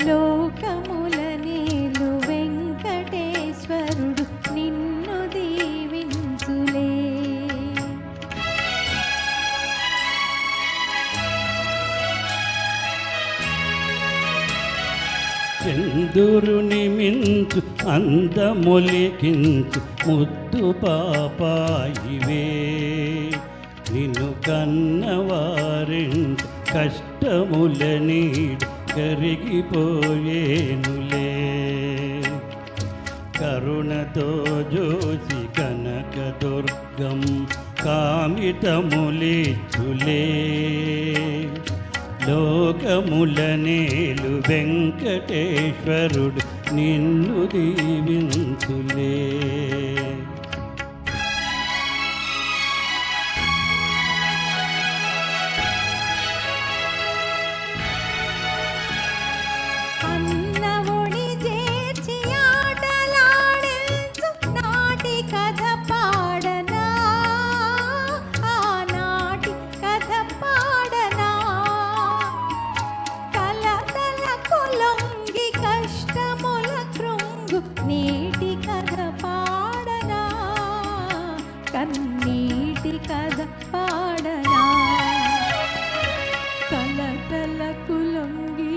లోకముల నేలు వెంకటేశ్వరుడు నిన్ను దీవించులే. చందురుని మించు అందమొలికించు ముద్దు పాపాయివే, నిన్ను కన్నవారింట కష్టముల నీడు కరిగిపోయేనులే. కరుణతో జోసి కనక దుర్గం కామితములిచ్చులే. లోకముల నేలు వెంకటేశ్వరుడు నిన్ను దీవించులే. అన్నవుని చేర్చి ఆటలాడించు నాటి కథ పాడనా, ఆనాటి కథ పాడనా. కలతల కొలొంగి కష్టముల కృంగు నీటి కథ పాడనా, కన్నీటి కథ పాడనా. కలతల కులొంగి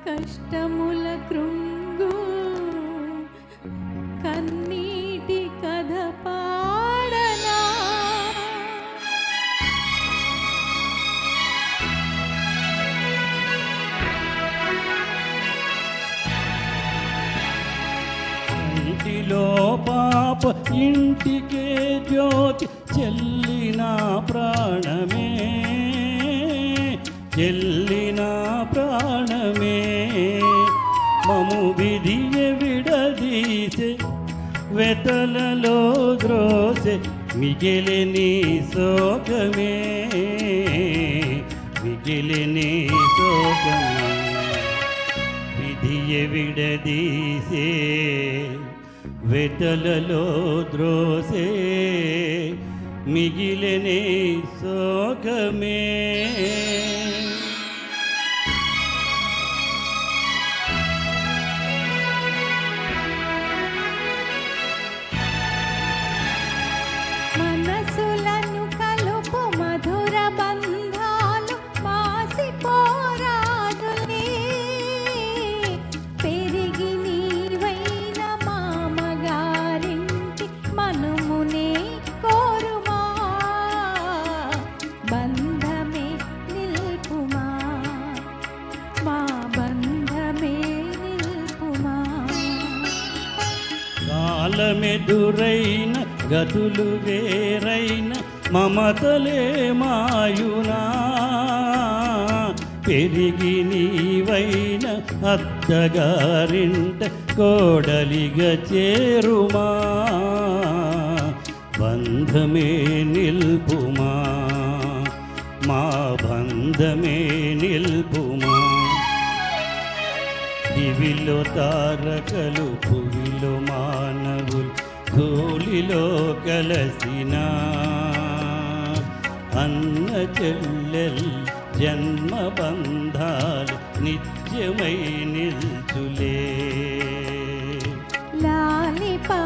కష్టముల కృంగు కన్నీటి కథ పాడనా. ఇంటిలో పాప ఇంటికే జ్యోతి చెల్లిన ప్రాణమే, చెల్లిన ప్రాణమే. మము విధియ విడదీసే వెతలలో ద్రోసె మిగిలిని శోకమే, మిగిలిని శోకమే. విధియ విడదీసే వెతలలో ద్రోసే మిగిలిని శోకమే. మనసులను కలుపు మధుర బంధాలు మాసిపోరాదులే. పెరిగి నీవైన మామగారింటి మనమునే కోరుమా, బంధమే నిల్పుమా, మా బంధమే నిల్పుమా. కాలమెదురైన గతులు వేరైన మమతలే మాయునా, పెరిగి నీవైన అత్తగారింట కోడలిగా చేరుమా, బంధమే నిల్పుమా, మా బంధమే నిల్పుమా. దివిలో తారకలు భువిలో మానవులు ధూళిలో కలసిన అన్న చెల్లెల్ జన్మ బంధాలు నిత్యమై నిల్చులే. లాలి పా